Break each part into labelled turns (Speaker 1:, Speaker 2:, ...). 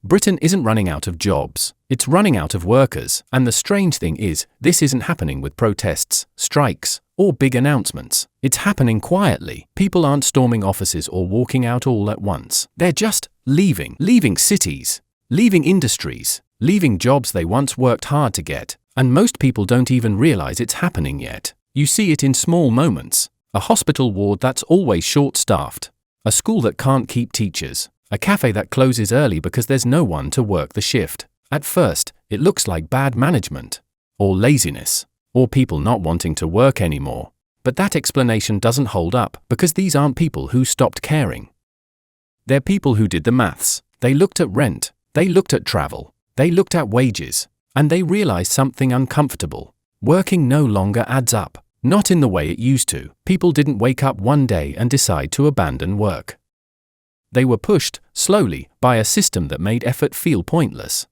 Speaker 1: Britain isn't running out of jobs, it's running out of workers, and the strange thing is, this isn't happening with protests, strikes, or big announcements. It's happening quietly. People aren't storming offices or walking out all at once. They're just leaving cities, leaving industries, leaving jobs they once worked hard to get, and most people don't even realize it's happening yet. You see it in small moments. A hospital ward that's always short-staffed, a school that can't keep teachers, a cafe that closes early because there's no one to work the shift. At first, it looks like bad management, or laziness, or people not wanting to work anymore. But that explanation doesn't hold up because these aren't people who stopped caring. They're people who did the maths. They looked at rent, they looked at travel, they looked at wages, and they realized something uncomfortable. Working no longer adds up. Not in the way it used to. People didn't wake up one day and decide to abandon work. They were pushed, slowly, by a system that made effort feel pointless.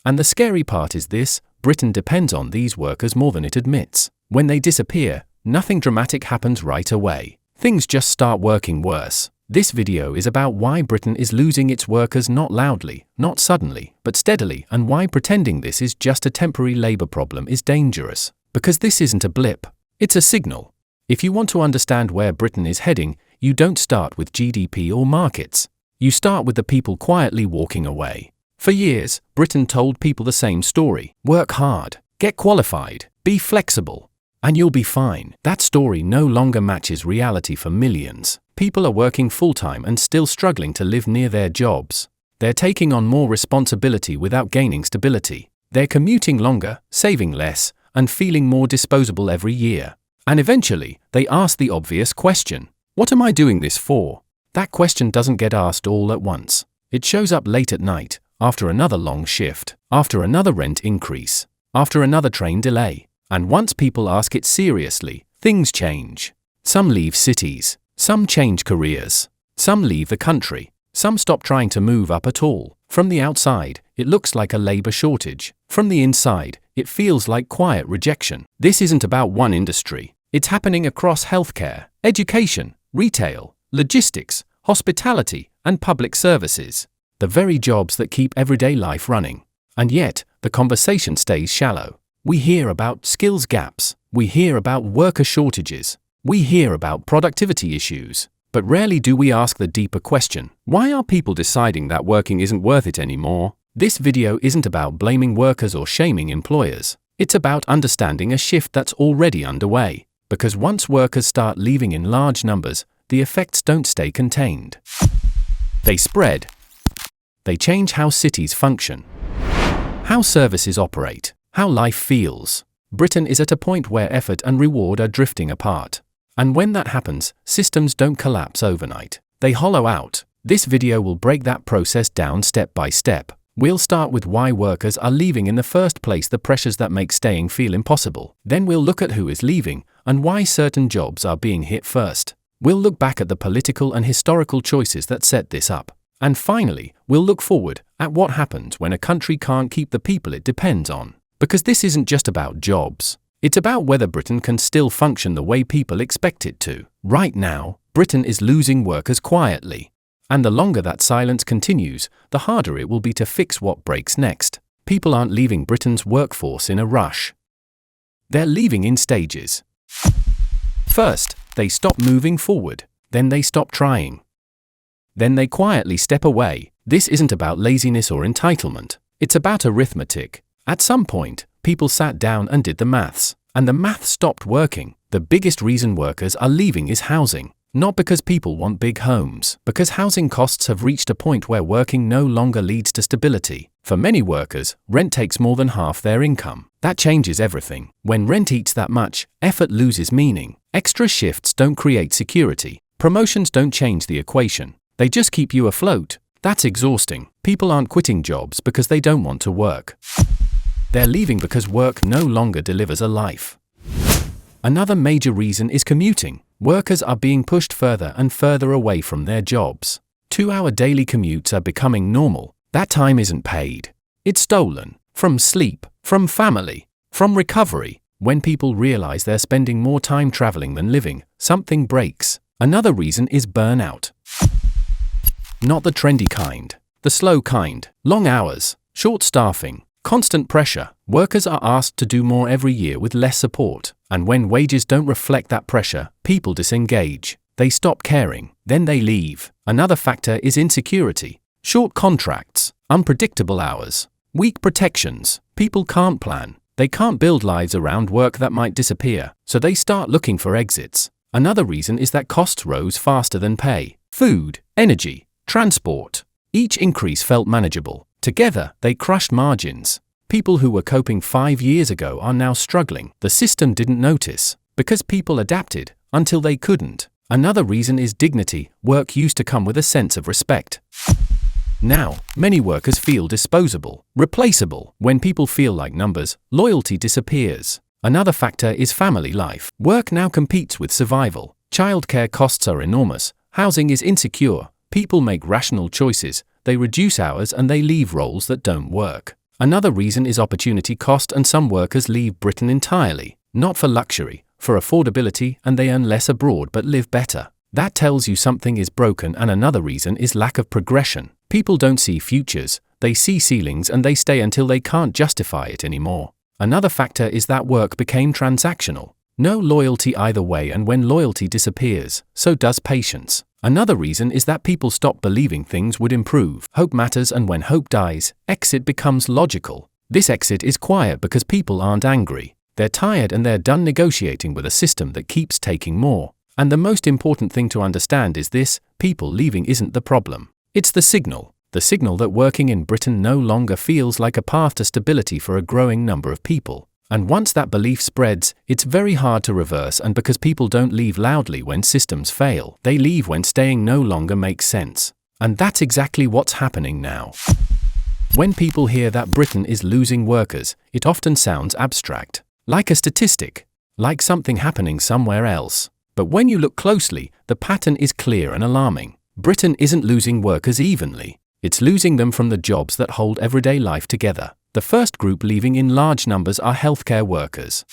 Speaker 1: And the scary part is this: Britain depends on these workers more than it admits. When they disappear, nothing dramatic happens right away. Things just start working worse. This video is about why Britain is losing its workers, not loudly, not suddenly, but steadily, and why pretending this is just a temporary labour problem is dangerous. Because this isn't a blip. It's a signal. If you want to understand where Britain is heading, you don't start with GDP or markets. You start with the people quietly walking away. For years, Britain told people the same story. Work hard, get qualified, be flexible, and you'll be fine. That story no longer matches reality for millions. People are working full-time and still struggling to live near their jobs. They're taking on more responsibility without gaining stability. They're commuting longer, saving less, and feeling more disposable every year. And eventually, they ask the obvious question: what am I doing this for? That question doesn't get asked all at once. It shows up late at night, after another long shift, after another rent increase, after another train delay. And once people ask it seriously, things change. Some leave cities, some change careers, some leave the country, some stop trying to move up at all. From the outside, it looks like a labor shortage. From the inside, it feels like quiet rejection. This isn't about one industry. It's happening across healthcare, education, retail, logistics, hospitality, and public services. The very jobs that keep everyday life running. And yet, the conversation stays shallow. We hear about skills gaps. We hear about worker shortages. We hear about productivity issues. But rarely do we ask the deeper question: why are people deciding that working isn't worth it anymore? This video isn't about blaming workers or shaming employers. It's about understanding a shift that's already underway. Because once workers start leaving in large numbers, the effects don't stay contained. They spread. They change how cities function, how services operate, how life feels. Britain is at a point where effort and reward are drifting apart. And when that happens, systems don't collapse overnight. They hollow out. This video will break that process down step by step. We'll start with why workers are leaving in the first place, the pressures that make staying feel impossible. Then we'll look at who is leaving, and why certain jobs are being hit first. We'll look back at the political and historical choices that set this up. And finally, we'll look forward at what happens when a country can't keep the people it depends on. Because this isn't just about jobs. It's about whether Britain can still function the way people expect it to. Right now, Britain is losing workers quietly. And the longer that silence continues, the harder it will be to fix what breaks next. People aren't leaving Britain's workforce in a rush. They're leaving in stages. First, they stop moving forward. Then they stop trying. Then they quietly step away. This isn't about laziness or entitlement. It's about arithmetic. At some point, people sat down and did the maths, and the math stopped working. The biggest reason workers are leaving is housing. Not because people want big homes, because housing costs have reached a point where working no longer leads to stability. For many workers, rent takes more than half their income. That changes everything. When rent eats that much, effort loses meaning. Extra shifts don't create security. Promotions don't change the equation. They just keep you afloat. That's exhausting. People aren't quitting jobs because they don't want to work. They're leaving because work no longer delivers a life. Another major reason is commuting. Workers are being pushed further and further away from their jobs. 2-hour daily commutes are becoming normal. That time isn't paid. It's stolen. From sleep, from family, from recovery. When people realize they're spending more time traveling than living, something breaks. Another reason is burnout. Not the trendy kind. The slow kind. Long hours, short staffing, constant pressure. Workers are asked to do more every year with less support. And when wages don't reflect that pressure, people disengage. They stop caring. Then they leave. Another factor is insecurity. Short contracts, unpredictable hours, weak protections. People can't plan. They can't build lives around work that might disappear, so they start looking for exits. Another reason is that costs rose faster than pay. Food, energy, transport. Each increase felt manageable. Together, they crushed margins. People who were coping 5 years ago are now struggling. The system didn't notice, because people adapted until they couldn't. Another reason is dignity. Work used to come with a sense of respect. Now, many workers feel disposable, replaceable. When people feel like numbers, loyalty disappears. Another factor is family life. Work now competes with survival. Childcare costs are enormous. Housing is insecure. People make rational choices. They reduce hours and they leave roles that don't work. Another reason is opportunity cost, and some workers leave Britain entirely. Not for luxury, for affordability, and they earn less abroad but live better. That tells you something is broken. And another reason is lack of progression. People don't see futures, they see ceilings and they stay until they can't justify it anymore. Another factor is that work became transactional. No loyalty either way, and when loyalty disappears, so does patience. Another reason is that people stop believing things would improve. Hope matters, and when hope dies, exit becomes logical. This exit is quiet because people aren't angry. They're tired and they're done negotiating with a system that keeps taking more. And the most important thing to understand is this: people leaving isn't the problem. It's the signal that working in Britain no longer feels like a path to stability for a growing number of people. And once that belief spreads, it's very hard to reverse. And because people don't leave loudly when systems fail, they leave when staying no longer makes sense. And that's exactly what's happening now. When people hear that Britain is losing workers, it often sounds abstract, like a statistic, like something happening somewhere else. But when you look closely, the pattern is clear and alarming. Britain isn't losing workers evenly. It's losing them from the jobs that hold everyday life together. The first group leaving in large numbers are healthcare workers.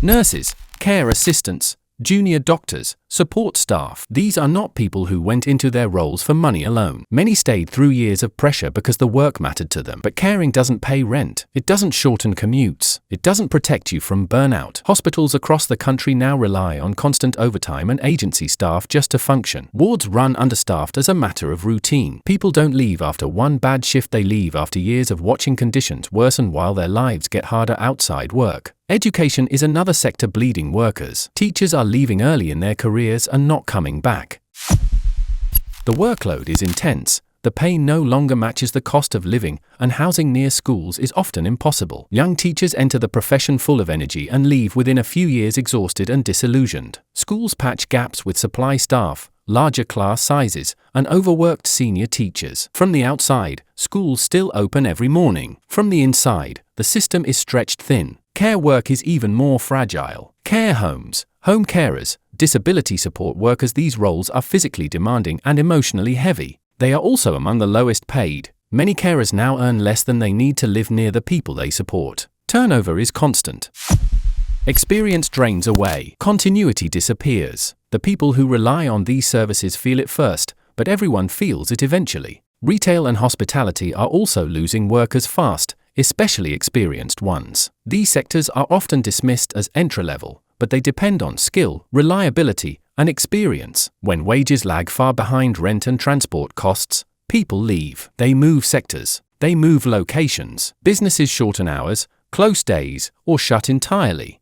Speaker 1: Nurses, care assistants, junior doctors, support staff. These are not people who went into their roles for money alone. Many stayed through years of pressure because the work mattered to them. But caring doesn't pay rent. It doesn't shorten commutes. It doesn't protect you from burnout. Hospitals across the country now rely on constant overtime and agency staff just to function. Wards run understaffed as a matter of routine. People don't leave after one bad shift, they leave after years of watching conditions worsen while their lives get harder outside work. Education is another sector bleeding workers. Teachers are leaving early in their careers and not coming back. The workload is intense. The pay no longer matches the cost of living, and housing near schools is often impossible. Young teachers enter the profession full of energy and leave within a few years exhausted and disillusioned. Schools patch gaps with supply staff, larger class sizes, and overworked senior teachers. From the outside, schools still open every morning. From the inside, the system is stretched thin. Care work is even more fragile. Care homes, home carers, disability support workers, these roles are physically demanding and emotionally heavy. They are also among the lowest paid. Many carers now earn less than they need to live near the people they support. Turnover is constant. Experience drains away. Continuity disappears. The people who rely on these services feel it first, but everyone feels it eventually. Retail and hospitality are also losing workers fast, especially experienced ones. These sectors are often dismissed as entry-level, but they depend on skill, reliability, and experience. When wages lag far behind rent and transport costs, people leave. They move sectors. They move locations. Businesses shorten hours, close days, or shut entirely.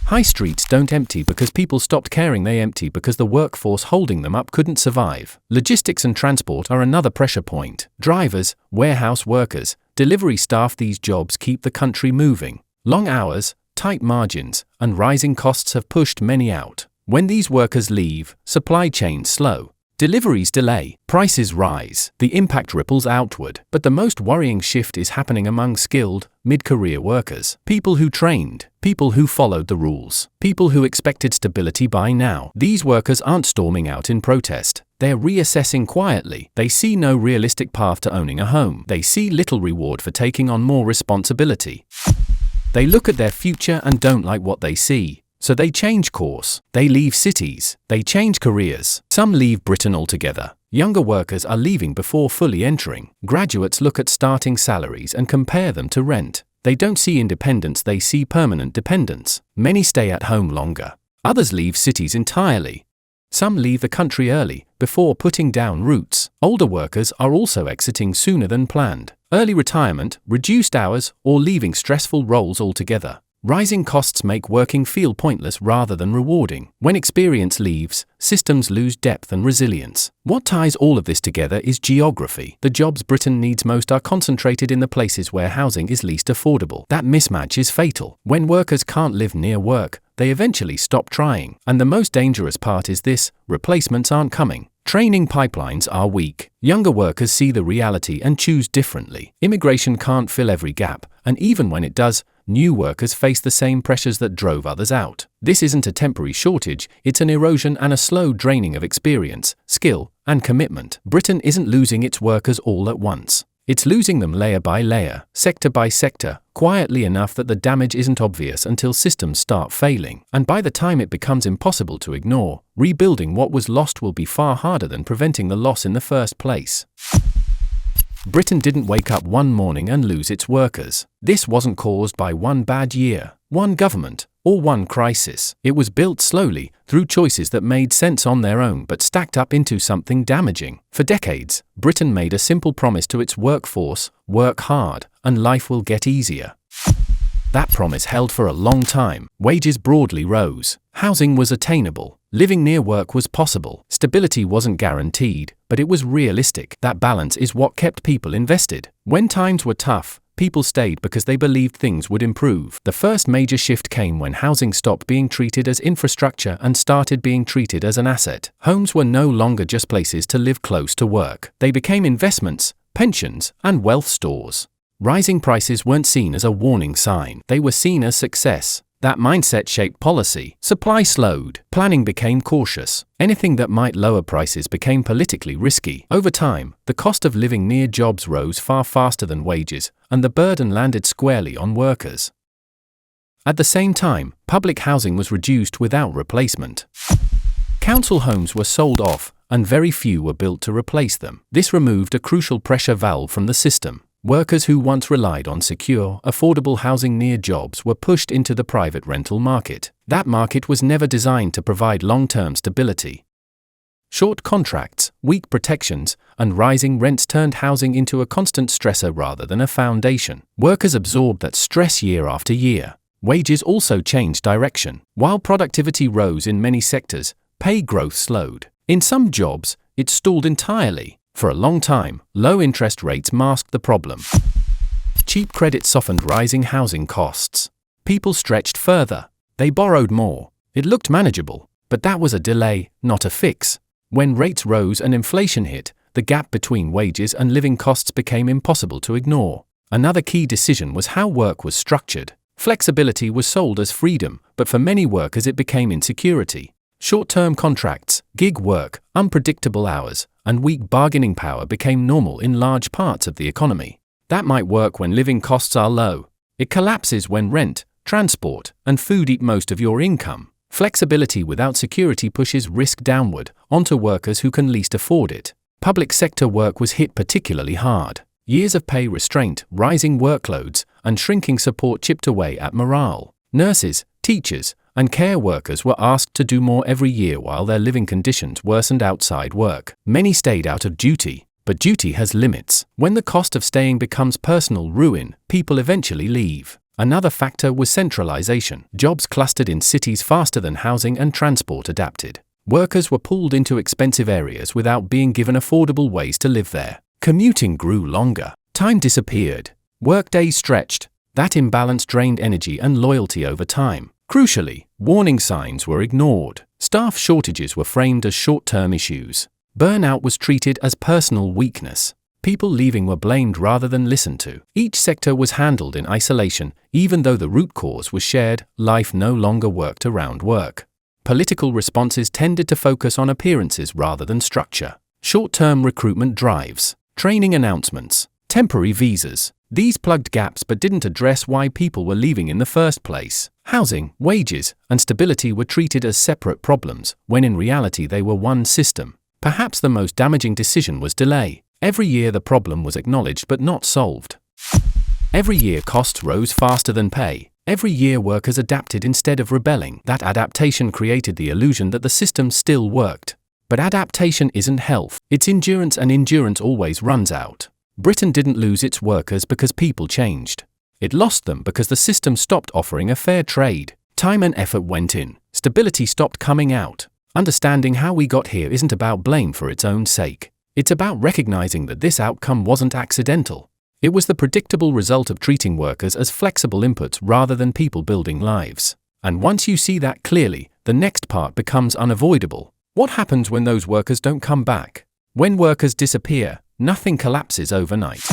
Speaker 1: High streets don't empty because people stopped caring, they empty because the workforce holding them up couldn't survive. Logistics and transport are another pressure point. Drivers, warehouse workers, delivery staff, these jobs keep the country moving. Long hours, tight margins, and rising costs have pushed many out. When these workers leave, supply chains slow. Deliveries delay, prices rise, the impact ripples outward. But the most worrying shift is happening among skilled, mid-career workers. People who trained, people who followed the rules, people who expected stability by now. These workers aren't storming out in protest. They're reassessing quietly. They see no realistic path to owning a home. They see little reward for taking on more responsibility. They look at their future and don't like what they see. So they change course. They leave cities. They change careers. Some leave Britain altogether. Younger workers are leaving before fully entering. Graduates look at starting salaries and compare them to rent. They don't see independence, they see permanent dependence. Many stay at home longer. Others leave cities entirely. Some leave the country early, before putting down roots. Older workers are also exiting sooner than planned. Early retirement, reduced hours, or leaving stressful roles altogether. Rising costs make working feel pointless rather than rewarding. When experience leaves, systems lose depth and resilience. What ties all of this together is geography. The jobs Britain needs most are concentrated in the places where housing is least affordable. That mismatch is fatal. When workers can't live near work, they eventually stop trying. And the most dangerous part is this: replacements aren't coming. Training pipelines are weak. Younger workers see the reality and choose differently. Immigration can't fill every gap, and even when it does, new workers face the same pressures that drove others out. This isn't a temporary shortage, it's an erosion and a slow draining of experience, skill, and commitment. Britain isn't losing its workers all at once. It's losing them layer by layer, sector by sector, quietly enough that the damage isn't obvious until systems start failing. And by the time it becomes impossible to ignore, rebuilding what was lost will be far harder than preventing the loss in the first place. Britain didn't wake up one morning and lose its workers. This wasn't caused by one bad year, one government, or one crisis. It was built slowly, through choices that made sense on their own but stacked up into something damaging. For decades, Britain made a simple promise to its workforce: work hard, and life will get easier. That promise held for a long time. Wages broadly rose. Housing was attainable. Living near work was possible. Stability wasn't guaranteed, but it was realistic. That balance is what kept people invested. When times were tough, people stayed because they believed things would improve. The first major shift came when housing stopped being treated as infrastructure and started being treated as an asset. Homes were no longer just places to live close to work. They became investments, pensions, and wealth stores. Rising prices weren't seen as a warning sign. They were seen as success. That mindset shaped policy. Supply slowed. Planning became cautious. Anything that might lower prices became politically risky. Over time, the cost of living near jobs rose far faster than wages, and the burden landed squarely on workers. At the same time, public housing was reduced without replacement. Council homes were sold off, and very few were built to replace them. This removed a crucial pressure valve from the system. Workers who once relied on secure, affordable housing near jobs were pushed into the private rental market. That market was never designed to provide long-term stability. Short contracts, weak protections, and rising rents turned housing into a constant stressor rather than a foundation. Workers absorbed that stress year after year. Wages also changed direction. While productivity rose in many sectors, pay growth slowed. In some jobs, it stalled entirely. For a long time, low interest rates masked the problem. Cheap credit softened rising housing costs. People stretched further. They borrowed more. It looked manageable, but that was a delay, not a fix. When rates rose and inflation hit, the gap between wages and living costs became impossible to ignore. Another key decision was how work was structured. Flexibility was sold as freedom, but for many workers it became insecurity. Short-term contracts, gig work, unpredictable hours, and weak bargaining power became normal in large parts of the economy. That might work when living costs are low. It collapses when rent, transport, and food eat most of your income. Flexibility without security pushes risk downward, onto workers who can least afford it. Public sector work was hit particularly hard. Years of pay restraint, rising workloads, and shrinking support chipped away at morale. Nurses, teachers, and care workers were asked to do more every year while their living conditions worsened outside work. Many stayed out of duty, but duty has limits. When the cost of staying becomes personal ruin, people eventually leave. Another factor was centralization. Jobs clustered in cities faster than housing and transport adapted. Workers were pulled into expensive areas without being given affordable ways to live there. Commuting grew longer. Time disappeared. Workdays stretched. That imbalance drained energy and loyalty over time. Crucially, warning signs were ignored. Staff shortages were framed as short-term issues. Burnout was treated as personal weakness. People leaving were blamed rather than listened to. Each sector was handled in isolation, even though the root cause was shared. Life no longer worked around work. Political responses tended to focus on appearances rather than structure. Short-term recruitment drives, training announcements, temporary visas, These plugged gaps but didn't address why people were leaving in the first place. Housing, wages, and stability were treated as separate problems, when in reality they were one system. Perhaps the most damaging decision was delay. Every year the problem was acknowledged but not solved. Every year costs rose faster than pay. Every year workers adapted instead of rebelling. That adaptation created the illusion that the system still worked. But adaptation isn't health, it's endurance, and endurance always runs out. Britain didn't lose its workers because people changed. It lost them because the system stopped offering a fair trade. Time and effort went in. Stability stopped coming out. Understanding how we got here isn't about blame for its own sake. It's about recognizing that this outcome wasn't accidental. It was the predictable result of treating workers as flexible inputs rather than people building lives. And once you see that clearly, the next part becomes unavoidable. What happens when those workers don't come back? When workers disappear, nothing collapses overnight.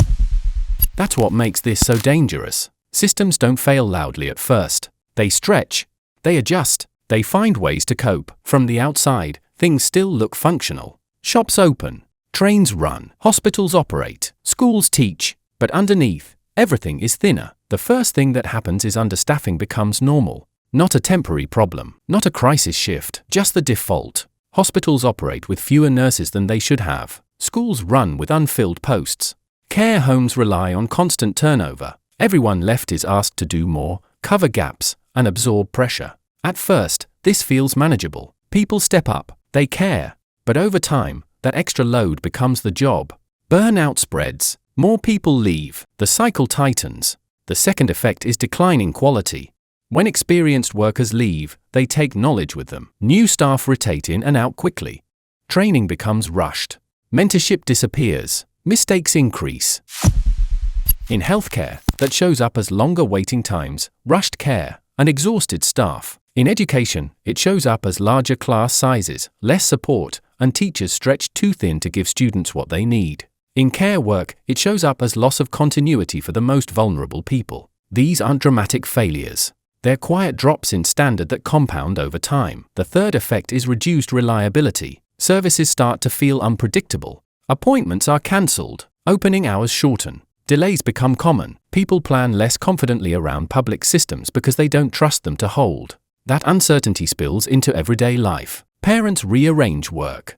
Speaker 1: That's what makes this so dangerous. Systems don't fail loudly at first. They stretch. They adjust. They find ways to cope. From the outside, things still look functional. Shops open. Trains run. Hospitals operate. Schools teach. But underneath, everything is thinner. The first thing that happens is understaffing becomes normal. Not a temporary problem. Not a crisis shift. Just the default. Hospitals operate with fewer nurses than they should have. Schools run with unfilled posts. Care homes rely on constant turnover. Everyone left is asked to do more, cover gaps, and absorb pressure. At first, this feels manageable. People step up, they care. But over time, that extra load becomes the job. Burnout spreads. More people leave. The cycle tightens. The second effect is declining quality. When experienced workers leave, they take knowledge with them. New staff rotate in and out quickly. Training becomes rushed. Mentorship disappears. Mistakes increase. In healthcare, that shows up as longer waiting times, rushed care, and exhausted staff. In education, it shows up as larger class sizes, less support, and teachers stretched too thin to give students what they need. In care work, it shows up as loss of continuity for the most vulnerable people. These aren't dramatic failures. They're quiet drops in standard that compound over time. The third effect is reduced reliability. Services start to feel unpredictable. Appointments are cancelled. Opening hours shorten. Delays become common. People plan less confidently around public systems because they don't trust them to hold. That uncertainty spills into everyday life. Parents rearrange work.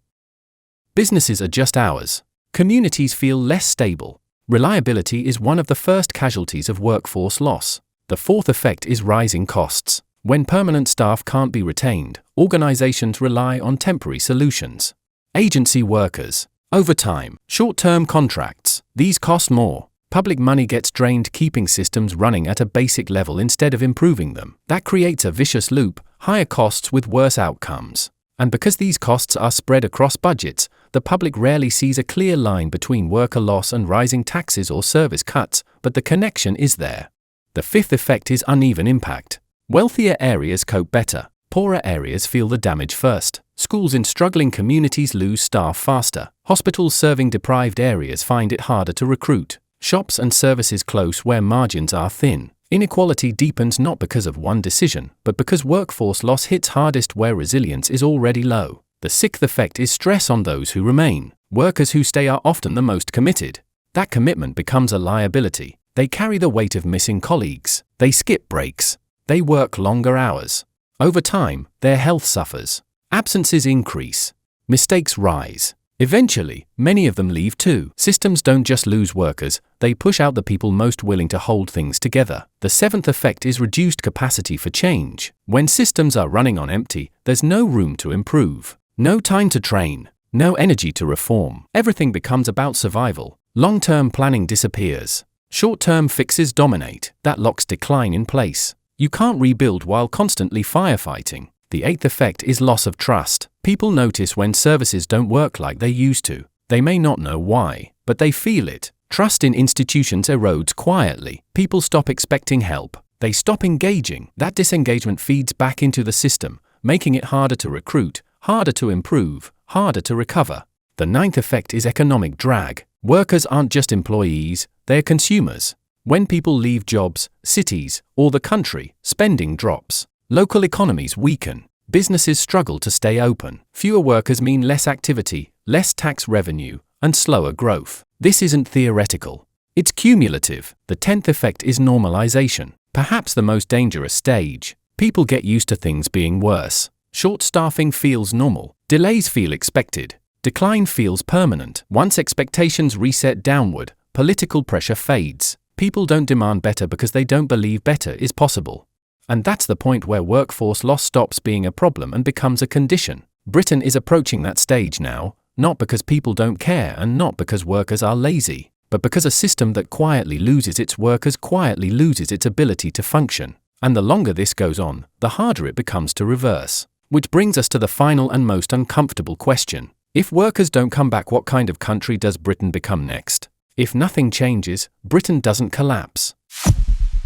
Speaker 1: Businesses adjust hours. Communities feel less stable. Reliability is one of the first casualties of workforce loss. The fourth effect is rising costs. When permanent staff can't be retained, organizations rely on temporary solutions. Agency workers, overtime, short-term contracts, these cost more. Public money gets drained keeping systems running at a basic level instead of improving them. That creates a vicious loop, higher costs with worse outcomes. And because these costs are spread across budgets, the public rarely sees a clear line between worker loss and rising taxes or service cuts, but the connection is there. The fifth effect is uneven impact. Wealthier areas cope better. Poorer areas feel the damage first. Schools in struggling communities lose staff faster. Hospitals serving deprived areas find it harder to recruit. Shops and services close where margins are thin. Inequality deepens not because of one decision, but because workforce loss hits hardest where resilience is already low. The sixth effect is stress on those who remain. Workers who stay are often the most committed. That commitment becomes a liability. They carry the weight of missing colleagues. They skip breaks. They work longer hours. Over time, their health suffers. Absences increase. Mistakes rise. Eventually, many of them leave too. Systems don't just lose workers, they push out the people most willing to hold things together. The seventh effect is reduced capacity for change. When systems are running on empty, there's no room to improve. No time to train. No energy to reform. Everything becomes about survival. Long-term planning disappears. Short-term fixes dominate. That locks decline in place. You can't rebuild while constantly firefighting. The eighth effect is loss of trust. People notice when services don't work like they used to. They may not know why, but they feel it. Trust in institutions erodes quietly. People stop expecting help. They stop engaging. That disengagement feeds back into the system, making it harder to recruit, harder to improve, harder to recover. The ninth effect is economic drag. Workers aren't just employees, they're consumers. When people leave jobs, cities, or the country, spending drops. Local economies weaken. Businesses struggle to stay open. Fewer workers mean less activity, less tax revenue, and slower growth. This isn't theoretical. It's cumulative. The 10th effect is normalization, perhaps the most dangerous stage. People get used to things being worse. Short staffing feels normal. Delays feel expected. Decline feels permanent. Once expectations reset downward, political pressure fades. People don't demand better because they don't believe better is possible. And that's the point where workforce loss stops being a problem and becomes a condition. Britain is approaching that stage now, not because people don't care and not because workers are lazy, but because a system that quietly loses its workers quietly loses its ability to function. And the longer this goes on, the harder it becomes to reverse. Which brings us to the final and most uncomfortable question. If workers don't come back, what kind of country does Britain become next? If nothing changes, Britain doesn't collapse.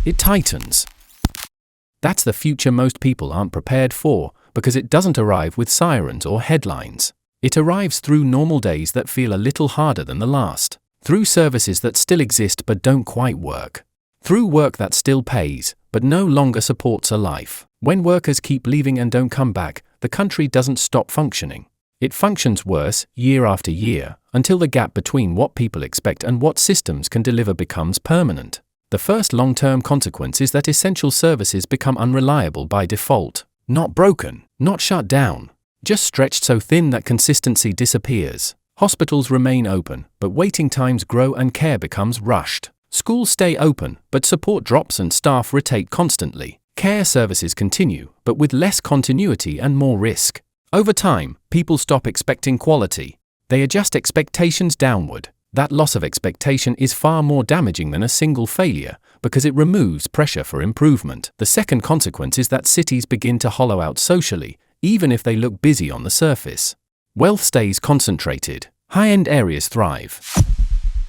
Speaker 1: It tightens. That's the future most people aren't prepared for, because it doesn't arrive with sirens or headlines. It arrives through normal days that feel a little harder than the last. Through services that still exist but don't quite work. Through work that still pays, but no longer supports a life. When workers keep leaving and don't come back, the country doesn't stop functioning. It functions worse, year after year, until the gap between what people expect and what systems can deliver becomes permanent. The first long-term consequence is that essential services become unreliable by default. Not broken, not shut down, just stretched so thin that consistency disappears. Hospitals remain open, but waiting times grow and care becomes rushed. Schools stay open, but support drops and staff rotate constantly. Care services continue, but with less continuity and more risk. Over time, people stop expecting quality. They adjust expectations downward. That loss of expectation is far more damaging than a single failure, because it removes pressure for improvement. The second consequence is that cities begin to hollow out socially, even if they look busy on the surface. Wealth stays concentrated. High-end areas thrive.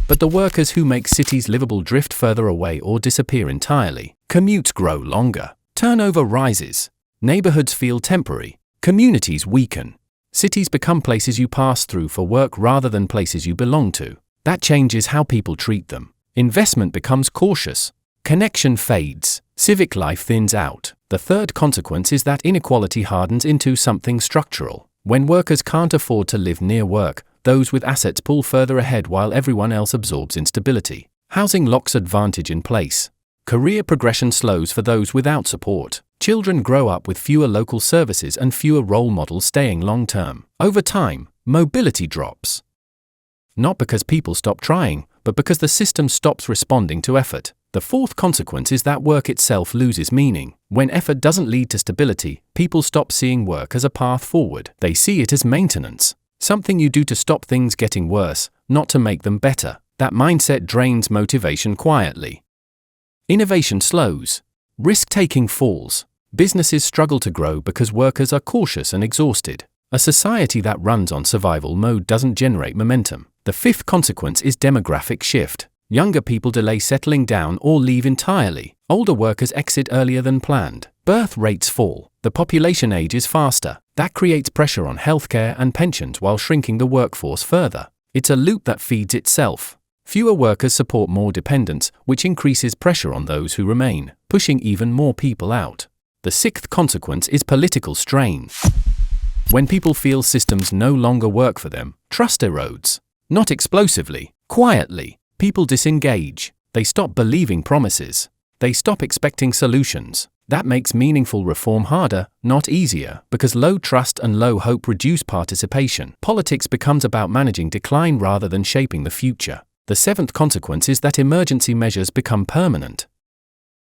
Speaker 1: But the workers who make cities livable drift further away or disappear entirely. Commutes grow longer. Turnover rises. Neighborhoods feel temporary. Communities weaken. Cities become places you pass through for work rather than places you belong to. That changes how people treat them. Investment becomes cautious. Connection fades. Civic life thins out. The third consequence is that inequality hardens into something structural. When workers can't afford to live near work, those with assets pull further ahead while everyone else absorbs instability. Housing locks advantage in place. Career progression slows for those without support. Children grow up with fewer local services and fewer role models staying long-term. Over time, mobility drops. Not because people stop trying, but because the system stops responding to effort. The fourth consequence is that work itself loses meaning. When effort doesn't lead to stability, people stop seeing work as a path forward. They see it as maintenance. Something you do to stop things getting worse, not to make them better. That mindset drains motivation quietly. Innovation slows. Risk-taking falls. Businesses struggle to grow because workers are cautious and exhausted. A society that runs on survival mode doesn't generate momentum. The fifth consequence is demographic shift. Younger people delay settling down or leave entirely. Older workers exit earlier than planned. Birth rates fall. The population ages faster. That creates pressure on healthcare and pensions while shrinking the workforce further. It's a loop that feeds itself. Fewer workers support more dependents, which increases pressure on those who remain, pushing even more people out. The sixth consequence is political strain. When people feel systems no longer work for them, trust erodes. Not explosively, quietly. People disengage. They stop believing promises. They stop expecting solutions. That makes meaningful reform harder, not easier, because low trust and low hope reduce participation. Politics becomes about managing decline rather than shaping the future. The seventh consequence is that emergency measures become permanent.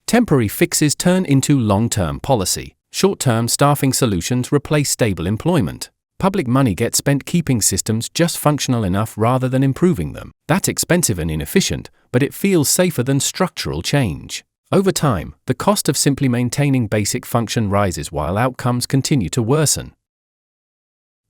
Speaker 1: Temporary fixes turn into long-term policy. Short-term staffing solutions replace stable employment. Public money gets spent keeping systems just functional enough rather than improving them. That's expensive and inefficient, but it feels safer than structural change. Over time, the cost of simply maintaining basic function rises while outcomes continue to worsen.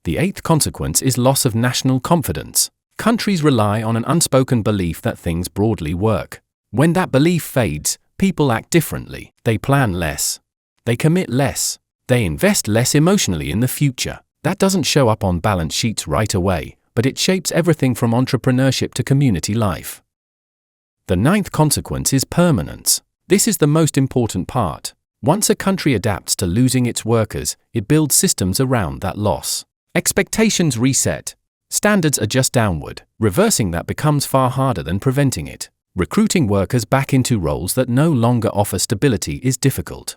Speaker 1: The eighth consequence is loss of national confidence. Countries rely on an unspoken belief that things broadly work. When that belief fades, people act differently. They plan less. They commit less. They invest less emotionally in the future. That doesn't show up on balance sheets right away, but it shapes everything from entrepreneurship to community life. The ninth consequence is permanence. This is the most important part. Once a country adapts to losing its workers, it builds systems around that loss. Expectations reset. Standards adjust downward. Reversing that becomes far harder than preventing it. Recruiting workers back into roles that no longer offer stability is difficult.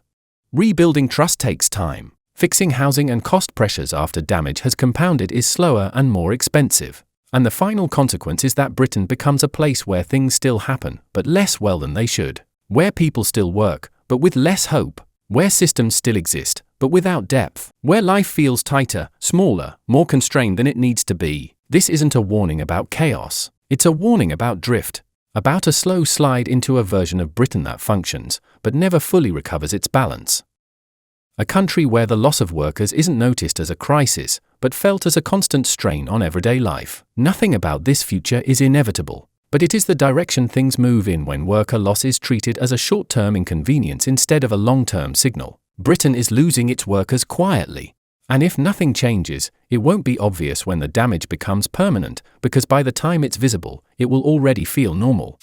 Speaker 1: Rebuilding trust takes time. Fixing housing and cost pressures after damage has compounded is slower and more expensive. And the final consequence is that Britain becomes a place where things still happen, but less well than they should. Where people still work, but with less hope. Where systems still exist, but without depth. Where life feels tighter, smaller, more constrained than it needs to be. This isn't a warning about chaos. It's a warning about drift. About a slow slide into a version of Britain that functions, but never fully recovers its balance. A country where the loss of workers isn't noticed as a crisis, but felt as a constant strain on everyday life. Nothing about this future is inevitable, but it is the direction things move in when worker loss is treated as a short-term inconvenience instead of a long-term signal. Britain is losing its workers quietly. And if nothing changes, it won't be obvious when the damage becomes permanent, because by the time it's visible, it will already feel normal.